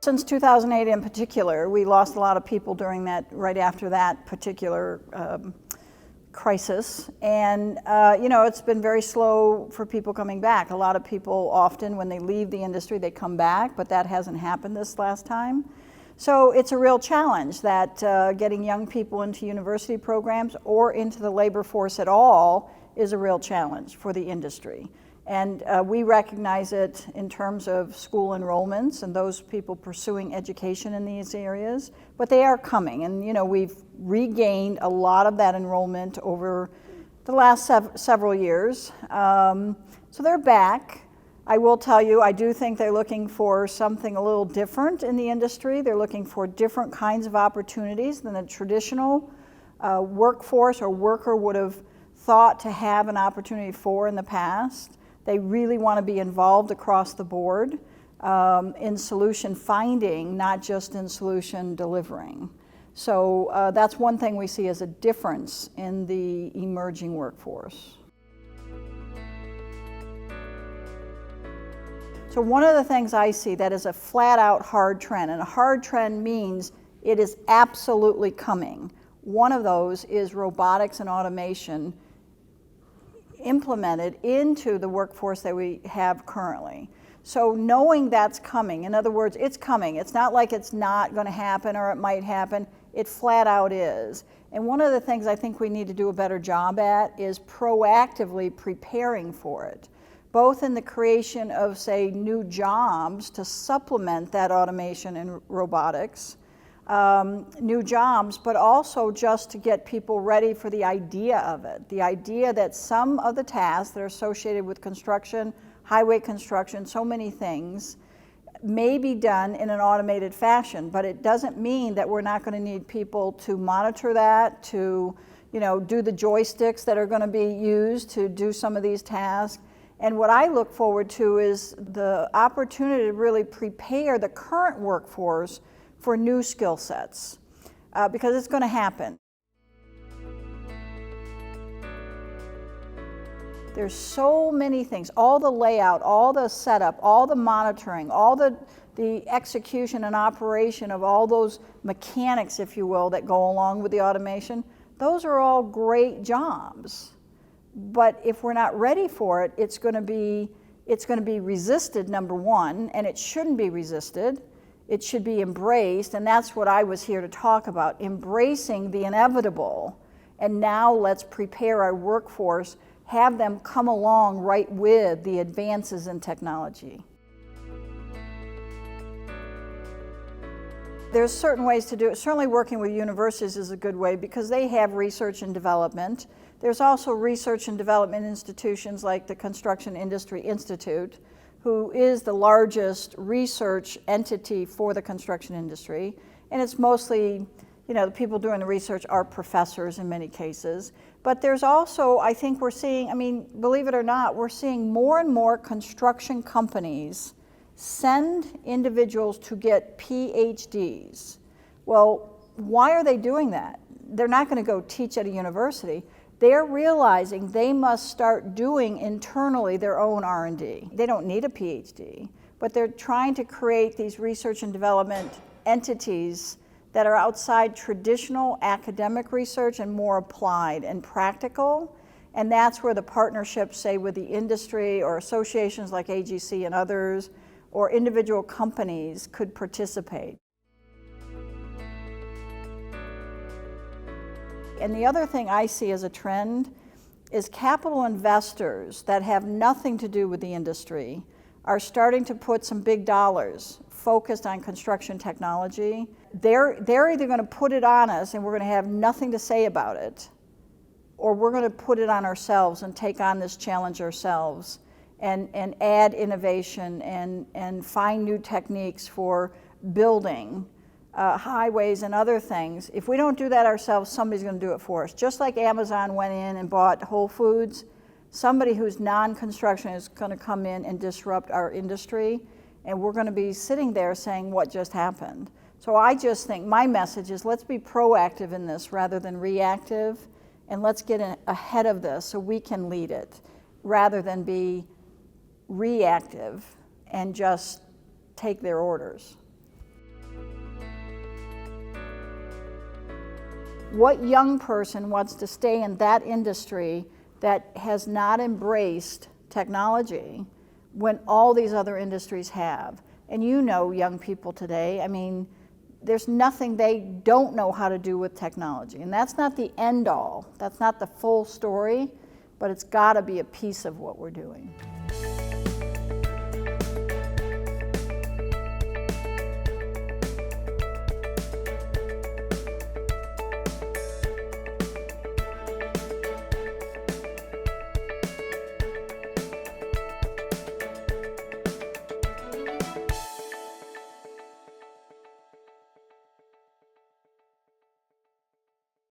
Since 2008 in particular, we lost a lot of people during that, right after that particular crisis. And, it's been very slow for people coming back. A lot of people often, when they leave the industry, they come back, but that hasn't happened this last time. So it's a real challenge that getting young people into university programs or into the labor force at all is a real challenge for the industry. And we recognize it in terms of school enrollments and those people pursuing education in these areas, but they are coming. And we've regained a lot of that enrollment over the last several years. So they're back. I will tell you, I do think they're looking for something a little different in the industry. They're looking for different kinds of opportunities than the traditional workforce or worker would have thought to have an opportunity for in the past. They really want to be involved across the board in solution finding, not just in solution delivering. So that's one thing we see as a difference in the emerging workforce. So one of the things I see that is a flat out hard trend, and a hard trend means it is absolutely coming. One of those is robotics and automation implemented into the workforce that we have currently. So knowing that's coming, in other words, it's coming. It's not like it's not going to happen or it might happen. It flat out is. And one of the things I think we need to do a better job at is proactively preparing for it, both in the creation of, say, new jobs to supplement that automation and robotics, new jobs, but also just to get people ready for the idea of it. The idea that some of the tasks that are associated with construction, highway construction, so many things, may be done in an automated fashion, but it doesn't mean that we're not going to need people to monitor that, to do the joysticks that are going to be used to do some of these tasks. And what I look forward to is the opportunity to really prepare the current workforce for new skill sets, because it's going to happen. There's so many things, all the layout, all the setup, all the monitoring, all the execution and operation of all those mechanics, if you will, that go along with the automation. Those are all great jobs. But if we're not ready for it, it's going to be resisted, number one, and it shouldn't be resisted. It should be embraced, and that's what I was here to talk about, embracing the inevitable. And now let's prepare our workforce, have them come along right with the advances in technology. There's certain ways to do it. Certainly working with universities is a good way because they have research and development. There's also research and development institutions like the Construction Industry Institute, who is the largest research entity for the construction industry. And it's mostly, the people doing the research are professors in many cases. But there's also, I think we're seeing, believe it or not, we're seeing more and more construction companies send individuals to get PhDs. Well, why are they doing that? They're not going to go teach at a university. They're realizing they must start doing internally their own R&D. They don't need a PhD, but they're trying to create these research and development entities that are outside traditional academic research and more applied and practical. And that's where the partnerships, say, with the industry or associations like AGC and others, or individual companies could participate. And the other thing I see as a trend is capital investors that have nothing to do with the industry are starting to put some big dollars focused on construction technology. They're either going to put it on us and we're going to have nothing to say about it, or we're going to put it on ourselves and take on this challenge ourselves and add innovation and find new techniques for building highways and other things. If we don't do that ourselves, somebody's going to do it for us. Just like Amazon went in and bought Whole Foods, somebody who's non-construction is going to come in and disrupt our industry, and we're going to be sitting there saying, what just happened? So I just think my message is let's be proactive in this rather than reactive, and let's get ahead of this so we can lead it rather than be reactive and just take their orders. what young person wants to stay in that industry that has not embraced technology when all these other industries have? And you know young people today, I mean, there's nothing they don't know how to do with technology. And that's not the end all. That's not the full story, but it's got to be a piece of what we're doing.